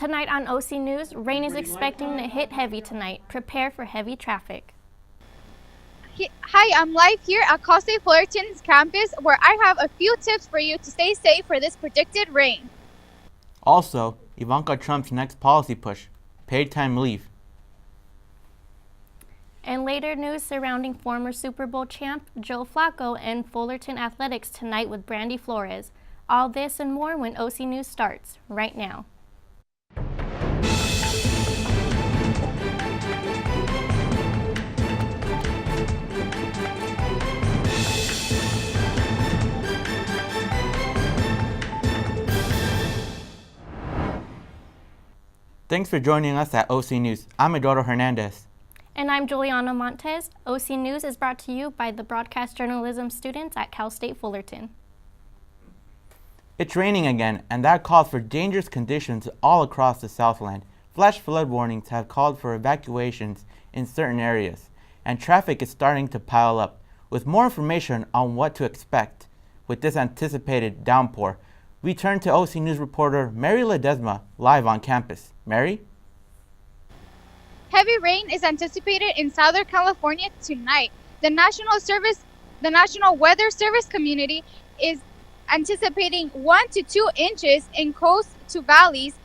Tonight on OC News, rain is expecting to hit heavy tonight. Prepare for heavy traffic. Hi, I'm live here at Cal State Fullerton's campus where I have a few tips for you to stay safe for this predicted rain. Also, Ivanka Trump's next policy push, paid time leave. And later news surrounding former Super Bowl champ Joe Flacco and Fullerton Athletics tonight with Brandy Flores. All this and more when OC News starts right now. Thanks for joining us at OC News. I'm Eduardo Hernandez. And I'm Juliana Montes. OC News is brought to you by the broadcast journalism students at Cal State Fullerton. It's raining again, and that calls for dangerous conditions all across the Southland. Flash flood warnings have called for evacuations in certain areas, and traffic is starting to pile up. With more information on what to expect with this anticipated downpour, we turn to OC News reporter Mary Ledesma live on campus. Mary? Heavy rain is anticipated in Southern California tonight. The National Weather Service community is anticipating 1 to 2 inches in coast to valleys,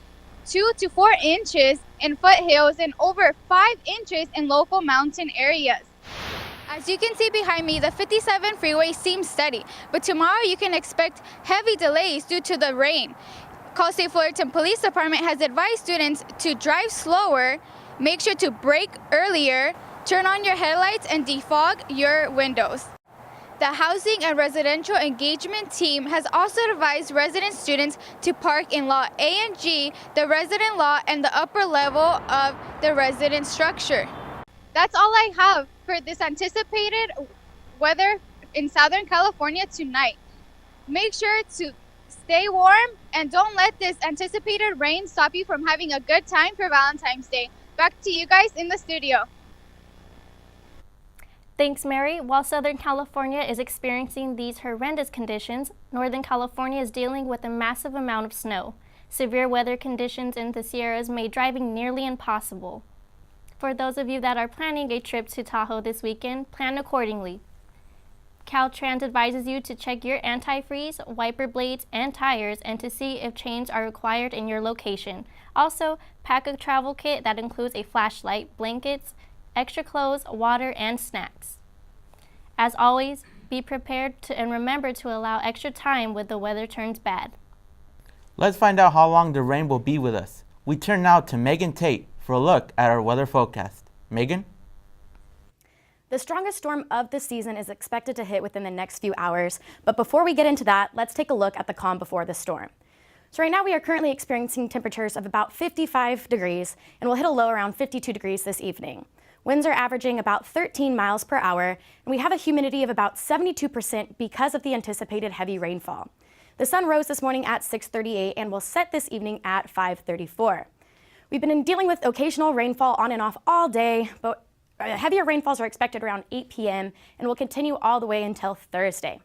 2 to 4 inches in foothills, and over 5 inches in local mountain areas. As you can see behind me, the 57 freeway seems steady, but tomorrow you can expect heavy delays due to the rain. Cal State Fullerton Police Department has advised students to drive slower, make sure to brake earlier, turn on your headlights, and defog your windows. The Housing and Residential Engagement Team has also advised resident students to park in Lot A and G, the resident lot, and the upper level of the resident structure. That's all I have for this anticipated weather in Southern California tonight. Make sure to stay warm and don't let this anticipated rain stop you from having a good time for Valentine's Day. Back to you guys in the studio. Thanks, Mary. While Southern California is experiencing these horrendous conditions, Northern California is dealing with a massive amount of snow. Severe weather conditions in the Sierras made driving nearly impossible. For those of you that are planning a trip to Tahoe this weekend, plan accordingly. Caltrans advises you to check your antifreeze, wiper blades, and tires and to see if chains are required in your location. Also, pack a travel kit that includes a flashlight, blankets, extra clothes, water, and snacks. As always, be prepared and remember to allow extra time when the weather turns bad. Let's find out how long the rain will be with us. We turn now to Megan Tate for a look at our weather forecast. Megan? The strongest storm of the season is expected to hit within the next few hours, but before we get into that, let's take a look at the calm before the storm. So right now we are currently experiencing temperatures of about 55 degrees and will hit a low around 52 degrees this evening. Winds are averaging about 13 miles per hour, and we have a humidity of about 72% because of the anticipated heavy rainfall. The sun rose this morning at 6:38 and will set this evening at 5:34. We've been dealing with occasional rainfall on and off all day, but heavier rainfalls are expected around 8 p.m. and will continue all the way until Thursday.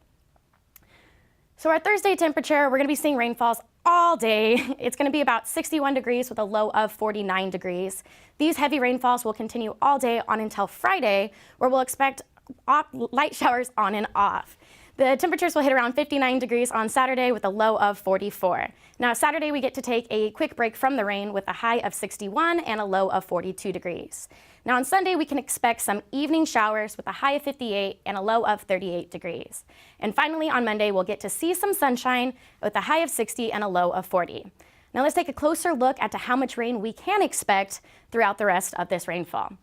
So our Thursday temperature, we're going to be seeing rainfalls all day. It's going to be about 61 degrees with a low of 49 degrees. These heavy rainfalls will continue all day on until Friday, where we'll expect light showers on and off. The temperatures will hit around 59 degrees on Saturday with a low of 44. Now Saturday we get to take a quick break from the rain with a high of 61 and a low of 42 degrees. Now on Sunday we can expect some evening showers with a high of 58 and a low of 38 degrees. And finally on Monday we'll get to see some sunshine with a high of 60 and a low of 40. Now let's take a closer look at how much rain we can expect throughout the rest of this rainfall.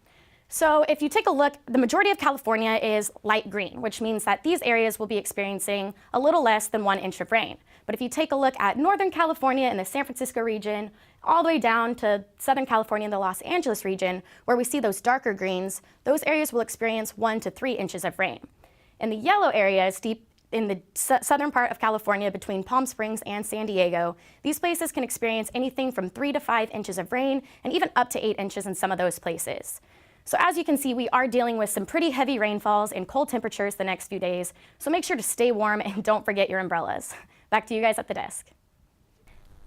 So if you take a look, the majority of California is light green, which means that these areas will be experiencing a little less than 1 inch of rain. But if you take a look at Northern California and the San Francisco region, all the way down to Southern California and the Los Angeles region, where we see those darker greens, those areas will experience 1 to 3 inches of rain. In the yellow areas, deep in the southern part of California between Palm Springs and San Diego, these places can experience anything from 3 to 5 inches of rain and even up to 8 inches in some of those places. So as you can see, we are dealing with some pretty heavy rainfalls and cold temperatures the next few days, so make sure to stay warm and don't forget your umbrellas. Back to you guys at the desk.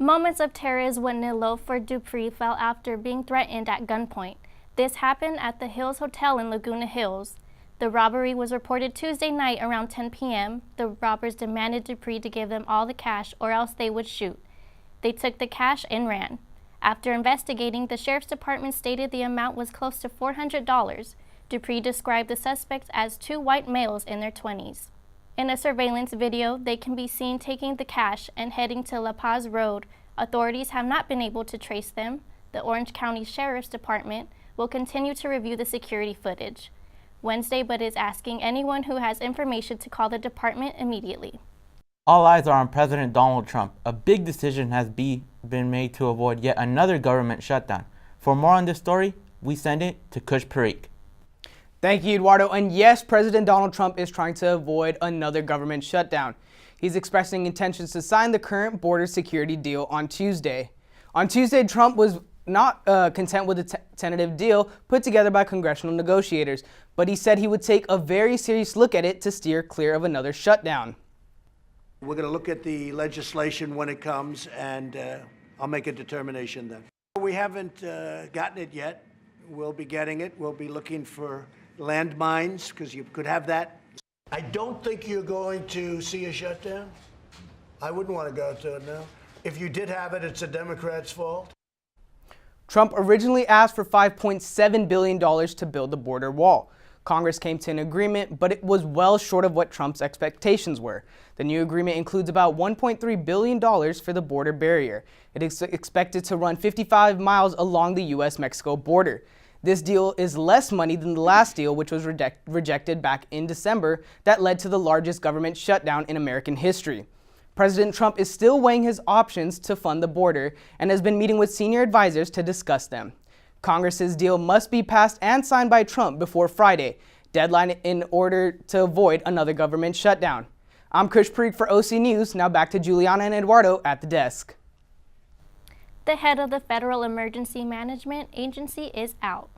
Moments of terror is when Nilofer Dupree fell after being threatened at gunpoint. This happened at the Hills Hotel in Laguna Hills. The robbery was reported Tuesday night around 10 p.m. The robbers demanded Dupree to give them all the cash or else they would shoot. They took the cash and ran. After investigating, the sheriff's department stated the amount was close to $400. Dupree described the suspects as two white males in their 20s. In a surveillance video, they can be seen taking the cash and heading to La Paz Road. Authorities have not been able to trace them. The Orange County Sheriff's Department will continue to review the security footage Wednesday, but is asking anyone who has information to call the department immediately. All eyes are on President Donald Trump. A big decision has been made to avoid yet another government shutdown. For more on this story, we send it to Kush Parikh. Thank you, Eduardo. And yes, President Donald Trump is trying to avoid another government shutdown. He's expressing intentions to sign the current border security deal on Tuesday. On Tuesday, Trump was not content with the tentative deal put together by congressional negotiators, but he said he would take a very serious look at it to steer clear of another shutdown. We're going to look at the legislation when it comes, and I'll make a determination then. We haven't gotten it yet. We'll be getting it. We'll be looking for landmines, because you could have that. I don't think you're going to see a shutdown. I wouldn't want to go to it now. If you did have it, it's a Democrat's fault. Trump originally asked for $5.7 billion to build the border wall. Congress came to an agreement, but it was well short of what Trump's expectations were. The new agreement includes about $1.3 billion for the border barrier. It is expected to run 55 miles along the U.S.-Mexico border. This deal is less money than the last deal, which was rejected back in December, that led to the largest government shutdown in American history. President Trump is still weighing his options to fund the border and has been meeting with senior advisors to discuss them. Congress's deal must be passed and signed by Trump before Friday, deadline in order to avoid another government shutdown. I'm Kush Parikh for OC News. Now back to Juliana and Eduardo at the desk. The head of the Federal Emergency Management Agency is out.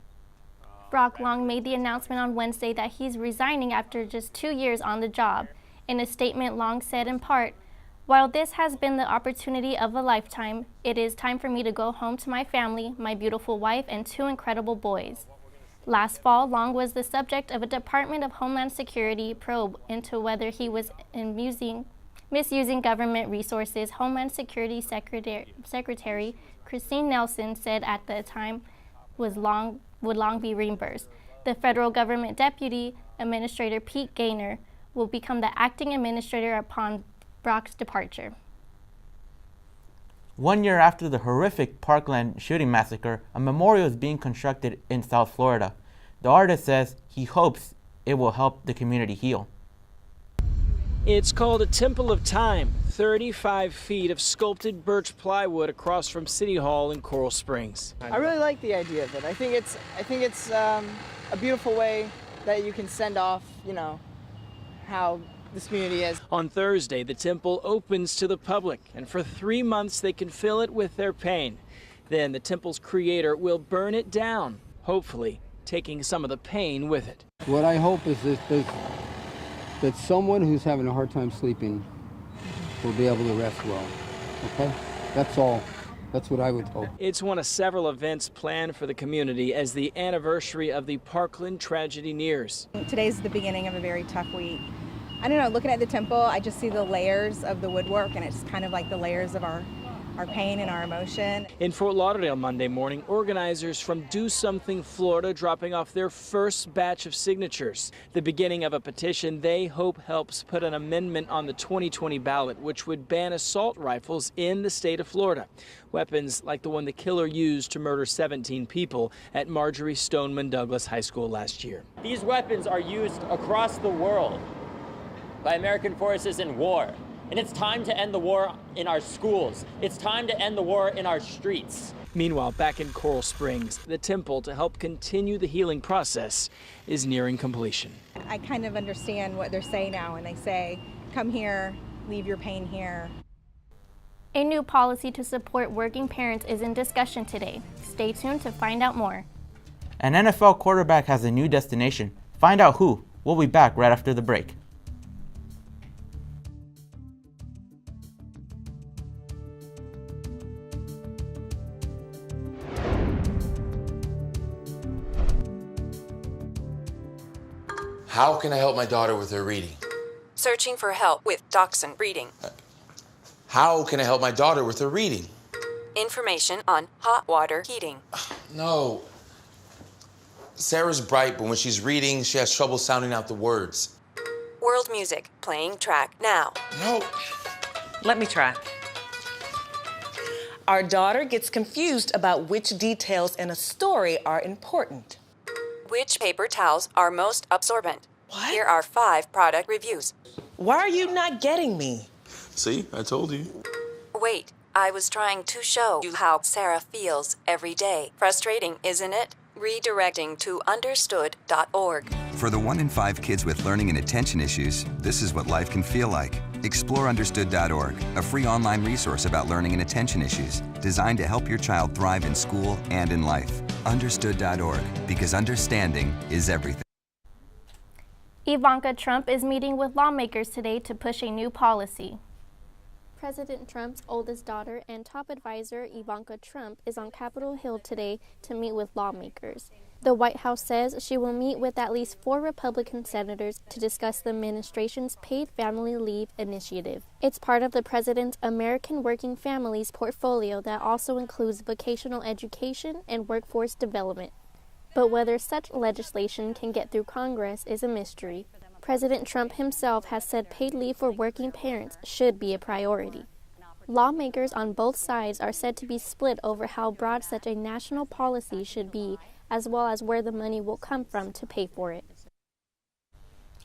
Brock Long made the announcement on Wednesday that he's resigning after just 2 years on the job. In a statement, Long said in part, "While this has been the opportunity of a lifetime, it is time for me to go home to my family, my beautiful wife, and 2 incredible boys." Last fall, Long was the subject of a Department of Homeland Security probe into whether he was misusing government resources. Homeland Security Secretary Christine Nelson said at the time would long be reimbursed. The federal government Deputy Administrator Pete Gaynor will become the acting administrator upon Brock's departure. 1 year after the horrific Parkland shooting massacre, a memorial is being constructed in South Florida. The artist says he hopes it will help the community heal. It's called a Temple of Time, 35 feet of sculpted birch plywood across from City Hall in Coral Springs. I really like the idea of it. I think it's a beautiful way that you can send off, how this community is. On Thursday, the temple opens to the public, and for 3 months they can fill it with their pain. Then the temple's creator will burn it down, hopefully taking some of the pain with it. What I hope is that someone who's having a hard time sleeping will be able to rest well. Okay? That's all. That's what I would hope. It's one of several events planned for the community as the anniversary of the Parkland tragedy nears. Today's the beginning of a very tough week. I don't know, looking at the temple, I just see the layers of the woodwork, and it's kind of like the layers of our pain and our emotion. In Fort Lauderdale Monday morning, organizers from Do Something Florida dropping off their first batch of signatures. The beginning of a petition they hope helps put an amendment on the 2020 ballot, which would ban assault rifles in the state of Florida. Weapons like the one the killer used to murder 17 people at Marjorie Stoneman Douglas High School last year. These weapons are used across the world by American forces in war. And it's time to end the war in our schools. It's time to end the war in our streets. Meanwhile, back in Coral Springs, the temple, to help continue the healing process, is nearing completion. I kind of understand what they're saying now when they say, come here, leave your pain here. A new policy to support working parents is in discussion today. Stay tuned to find out more. An NFL quarterback has a new destination. Find out who. We'll be back right after the break. How can I help my daughter with her reading? Searching for help with Dachshund breeding. How can I help my daughter with her reading? Information on hot water heating. No. Sarah's bright, but when she's reading, she has trouble sounding out the words. World music playing track now. No. Let me try. Our daughter gets confused about which details in a story are important. Which paper towels are most absorbent? What? Here are 5 product reviews. Why are you not getting me? See, I told you. Wait, I was trying to show you how Sarah feels every day. Frustrating, isn't it? Redirecting to understood.org. For the 1 in 5 kids with learning and attention issues, this is what life can feel like. Explore understood.org, a free online resource about learning and attention issues, designed to help your child thrive in school and in life. Understood.org, because understanding is everything. Ivanka Trump is meeting with lawmakers today to push a new policy. President Trump's oldest daughter and top advisor, Ivanka Trump, is on Capitol Hill today to meet with lawmakers. The White House says she will meet with at least 4 Republican senators to discuss the administration's paid family leave initiative. It's part of the president's American Working Families portfolio that also includes vocational education and workforce development. But whether such legislation can get through Congress is a mystery. President Trump himself has said paid leave for working parents should be a priority. Lawmakers on both sides are said to be split over how broad such a national policy should be, as well as where the money will come from to pay for it.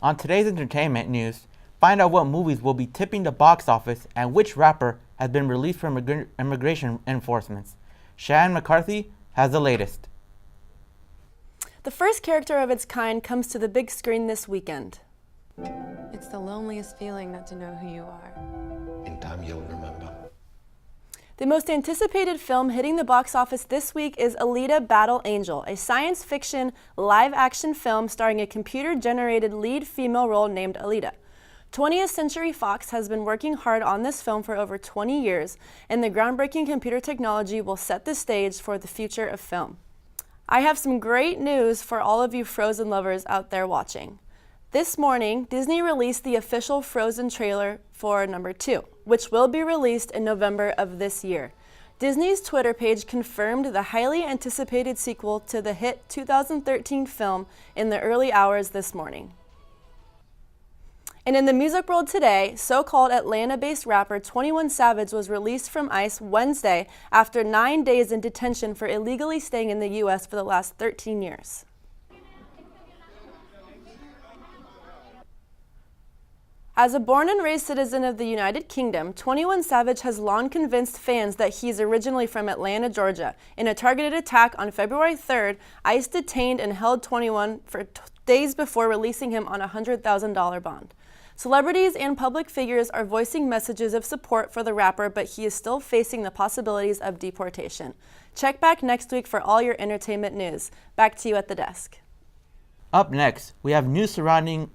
On today's entertainment news, find out what movies will be tipping the box office and which rapper has been released from immigration enforcement. Shannon McCarthy has the latest. The first character of its kind comes to the big screen this weekend. It's the loneliest feeling not to know who you are. In time you'll remember. The most anticipated film hitting the box office this week is Alita: Battle Angel, a science fiction live-action film starring a computer-generated lead female role named Alita. 20th Century Fox has been working hard on this film for over 20 years, and the groundbreaking computer technology will set the stage for the future of film. I have some great news for all of you Frozen lovers out there watching. This morning, Disney released the official Frozen trailer for number 2, which will be released in November of this year. Disney's Twitter page confirmed the highly anticipated sequel to the hit 2013 film in the early hours this morning. And in the music world today, so-called Atlanta-based rapper 21 Savage was released from ICE Wednesday after 9 days in detention for illegally staying in the U.S. for the last 13 years. As a born and raised citizen of the United Kingdom, 21 Savage has long convinced fans that he's originally from Atlanta, Georgia. In a targeted attack on February 3rd, ICE detained and held 21 for days before releasing him on a $100,000 bond. Celebrities and public figures are voicing messages of support for the rapper, but he is still facing the possibilities of deportation. Check back next week for all your entertainment news. Back to you at the desk. Up next, we have news surrounding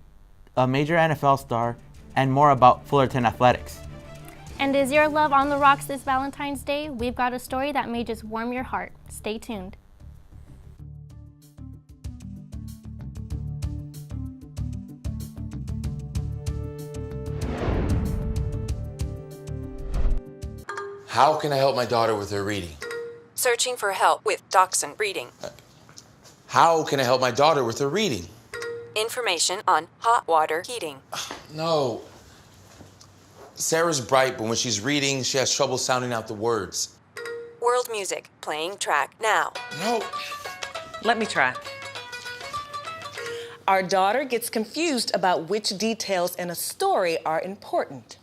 a major NFL star and more about Fullerton Athletics. And is your love on the rocks this Valentine's Day? We've got a story that may just warm your heart. Stay tuned. How can I help my daughter with her reading? Searching for help with Dachshund breeding. How can I help my daughter with her reading? Information on hot water heating. No. Sarah's bright, but when she's reading, she has trouble sounding out the words. World music playing track now. No. Let me try. Our daughter gets confused about which details in a story are important.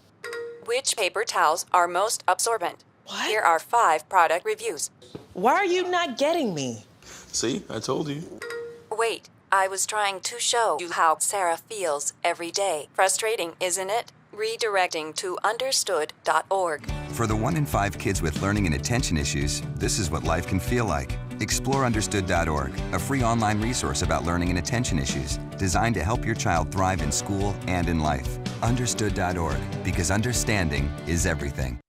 Which paper towels are most absorbent? What? Here are 5 product reviews. Why are you not getting me? See, I told you. Wait, I was trying to show you how Sarah feels every day. Frustrating, isn't it? Redirecting to understood.org. For the 1 in 5 kids with learning and attention issues, this is what life can feel like. Explore understood.org, a free online resource about learning and attention issues, designed to help your child thrive in school and in life. Understood.org, because understanding is everything.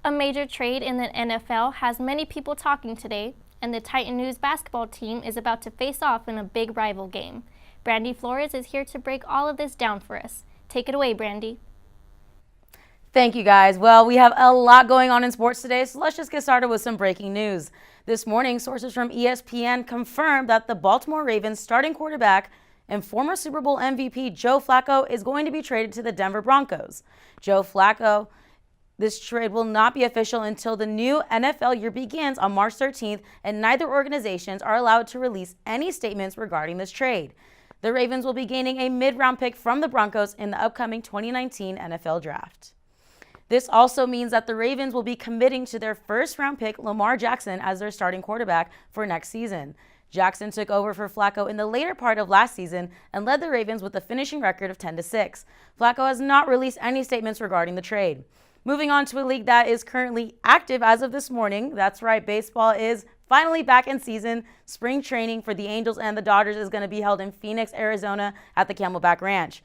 A major trade in the NFL has many people talking today, and the Titan News basketball team is about to face off in a big rival game. Brandy Flores is here to break all of this down for us. Take it away, Brandy. Thank you, guys. Well, we have a lot going on in sports today, so let's just get started with some breaking news. This morning, sources from ESPN confirmed that the Baltimore Ravens starting quarterback and former Super Bowl MVP Joe Flacco is going to be traded to the Denver Broncos. Joe Flacco, this trade will not be official until the new NFL year begins on March 13th, and neither organizations are allowed to release any statements regarding this trade. The Ravens will be gaining a mid-round pick from the Broncos in the upcoming 2019 NFL Draft. This also means that the Ravens will be committing to their first-round pick, Lamar Jackson, as their starting quarterback for next season. Jackson took over for Flacco in the later part of last season and led the Ravens with a finishing record of 10-6. Flacco has not released any statements regarding the trade. Moving on to a league that is currently active as of this morning. That's right, baseball is finally back in season. Spring training for the Angels and the Dodgers is going to be held in Phoenix, Arizona at the Camelback Ranch.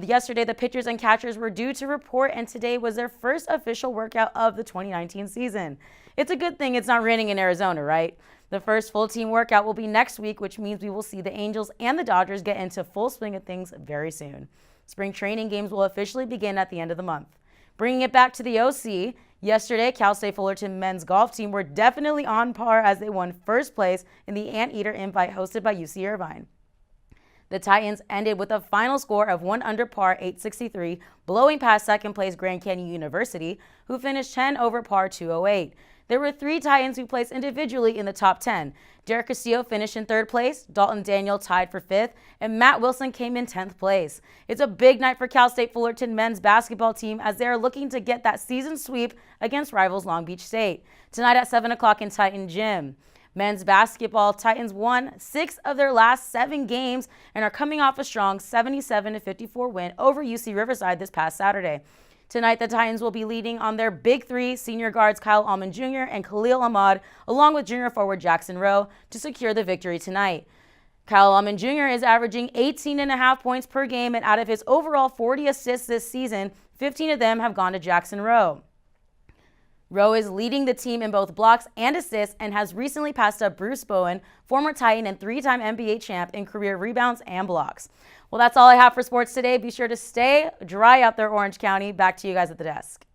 Yesterday, the pitchers and catchers were due to report, and today was their first official workout of the 2019 season. It's a good thing it's not raining in Arizona, right? The first full team workout will be next week, which means we will see the Angels and the Dodgers get into full swing of things very soon. Spring training games will officially begin at the end of the month. Bringing it back to the OC, yesterday, Cal State Fullerton men's golf team were definitely on par as they won first place in the Anteater Invite hosted by UC Irvine. The Titans ended with a final score of 1 under par 863, blowing past second place Grand Canyon University, who finished 10 over par 208. There were 3 Titans who placed individually in the top 10. Derek Castillo finished in 3rd place, Dalton Daniel tied for 5th, and Matt Wilson came in 10th place. It's a big night for Cal State Fullerton men's basketball team as they are looking to get that season sweep against rivals Long Beach State. Tonight at 7 o'clock in Titan Gym. Men's basketball, Titans won 6 of their last 7 games and are coming off a strong 77-54 win over UC Riverside this past Saturday. Tonight, the Titans will be leading on their big 3 senior guards Kyle Almond Jr. and Khalil Ahmad, along with junior forward Jackson Rowe, to secure the victory tonight. Kyle Almond Jr. is averaging 18.5 points per game, and out of his overall 40 assists this season, 15 of them have gone to Jackson Rowe. Rowe is leading the team in both blocks and assists and has recently passed up Bruce Bowen, former Titan and 3-time NBA champ, in career rebounds and blocks. Well, that's all I have for sports today. Be sure to stay dry out there, Orange County. Back to you guys at the desk.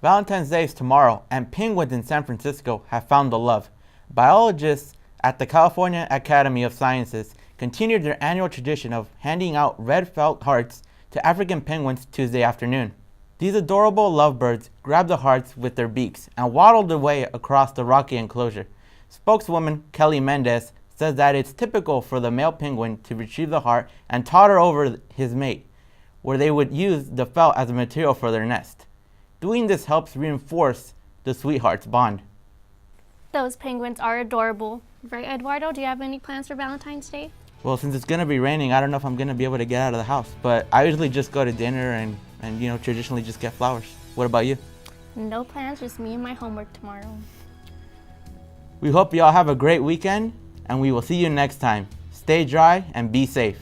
Valentine's Day is tomorrow, and penguins in San Francisco have found the love. Biologists at the California Academy of Sciences continued their annual tradition of handing out red felt hearts to African penguins Tuesday afternoon. These adorable lovebirds grabbed the hearts with their beaks and waddled away across the rocky enclosure. Spokeswoman Kelly Mendez says that it's typical for the male penguin to retrieve the heart and totter over his mate, where they would use the felt as a material for their nest. Doing this helps reinforce the sweetheart's bond. Those penguins are adorable. Right, Eduardo? Do you have any plans for Valentine's Day? Well, since it's going to be raining, I don't know if I'm going to be able to get out of the house, but I usually just go to dinner and traditionally just get flowers. What about you? No plans, just me and my homework tomorrow. We hope you all have a great weekend, and we will see you next time. Stay dry and be safe.